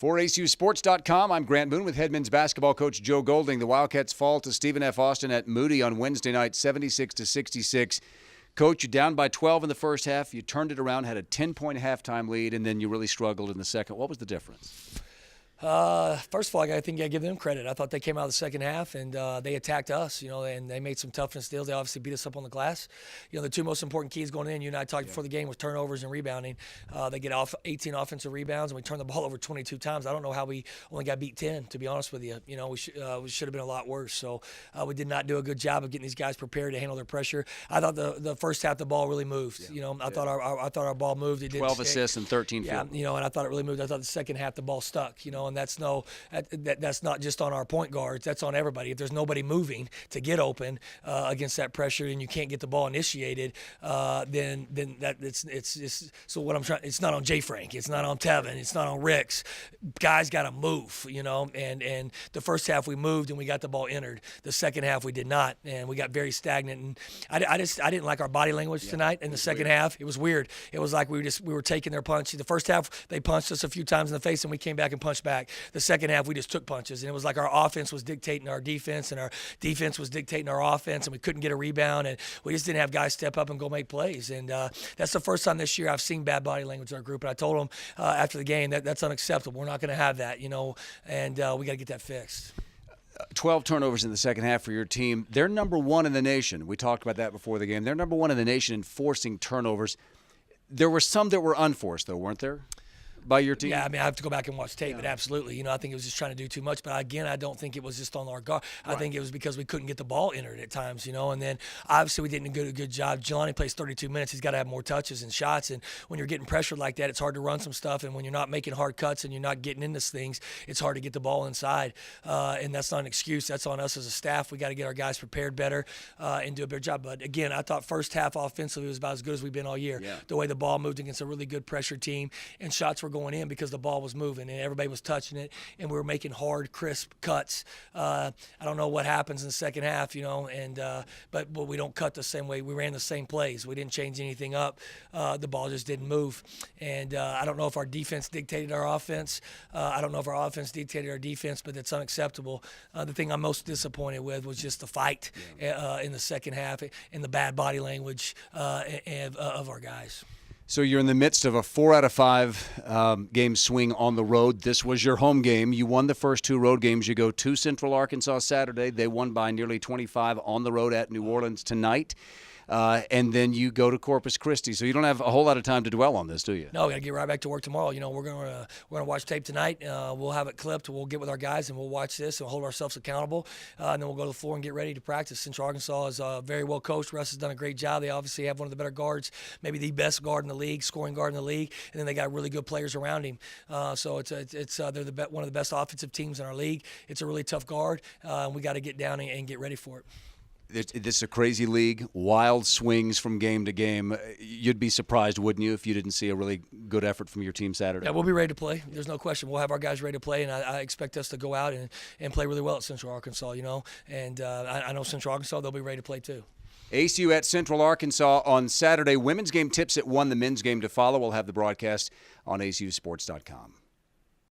For ACUsports.com, I'm Grant Boone with head men's basketball coach Joe Golding. The Wildcats fall to Stephen F. Austin at Moody on Wednesday night, 76-66. Coach, you're down by 12 in the first half. You turned it around, had a 10-point halftime lead, and then you really struggled in the second. What was the difference? First of all, I think I give them credit. I thought they came out of the second half and they attacked us, and they made some toughness deals. They obviously beat us up on the glass. The two most important keys going in, you and I talked before the game, was turnovers and rebounding. They get off 18 offensive rebounds and we turn the ball over 22 times. I don't know how we only got beat 10, to be honest with you. We should have been a lot worse. So we did not do a good job of getting these guys prepared to handle their pressure. I thought the first half the ball really moved. I thought our ball moved. It 12 assists and 13 field. And I thought it really moved. I thought the second half the ball stuck. And that's not just on our point guards. That's on everybody. If there's nobody moving to get open against that pressure, and you can't get the ball initiated, then that it's just so what I'm trying. It's not on Jay Frank. It's not on Tevin. It's not on Ricks. Guys got to move. And the first half we moved and we got the ball entered. The second half we did not, and we got very stagnant. And I didn't like our body language tonight in the second half. It was weird. It was like we were taking their punch. The first half they punched us a few times in the face and we came back and punched back. The second half we just took punches, and it was like our offense was dictating our defense and our defense was dictating our offense, and we couldn't get a rebound, and we just didn't have guys step up and go make plays. And that's the first time this year I've seen bad body language in our group. And I told them after the game that's unacceptable. We're not going to have that, and we got to get that fixed. 12 turnovers in the second half for your team. They're number one in the nation. We talked about that before the game. They're number one in the nation in forcing turnovers. There were some that were unforced, though, weren't there? By your team? Yeah, I have to go back and watch tape, but absolutely. I think it was just trying to do too much. But again, I don't think it was just on our guard. I think it was because we couldn't get the ball entered at times, and then obviously we didn't do a good job. Jelani plays 32 minutes. He's got to have more touches and shots. And when you're getting pressured like that, it's hard to run some stuff. And when you're not making hard cuts and you're not getting into things, it's hard to get the ball inside. And that's not an excuse. That's on us as a staff. We got to get our guys prepared better and do a better job. But again, I thought first half offensively was about as good as we've been all year. Yeah. The way the ball moved against a really good pressure team, and shots were going in because the ball was moving and everybody was touching it, and we were making hard, crisp cuts. I don't know what happens in the second half, but we don't cut the same way. We ran the same plays. We didn't change anything up. The ball just didn't move. And I don't know if our defense dictated our offense. I don't know if our offense dictated our defense, but it's unacceptable. The thing I'm most disappointed with was just the fight in the second half and the bad body language of our guys. So you're in the midst of a 4 out of 5 game swing on the road. This was your home game. You won the first 2 road games. You go to Central Arkansas Saturday. They won by nearly 25 on the road at New Orleans tonight. And then you go to Corpus Christi. So you don't have a whole lot of time to dwell on this, do you? No, we got to get right back to work tomorrow. We're gonna watch tape tonight. We'll have it clipped. We'll get with our guys and we'll watch this and hold ourselves accountable. And then we'll go to the floor and get ready to practice. Central Arkansas is very well coached. Russ has done a great job. They obviously have one of the better guards, maybe the best guard in the league, scoring guard in the league. And then they got really good players around him. So they're one of the best offensive teams in our league. It's a really tough guard. We got to get down and get ready for it. This is a crazy league, wild swings from game to game. You'd be surprised, wouldn't you, if you didn't see a really good effort from your team Saturday? Yeah, we'll be ready to play. There's no question. We'll have our guys ready to play, and I expect us to go out and play really well at Central Arkansas, And I know Central Arkansas, they'll be ready to play too. ACU at Central Arkansas on Saturday. Women's game tips at 1, the men's game to follow. We'll have the broadcast on ACUsports.com.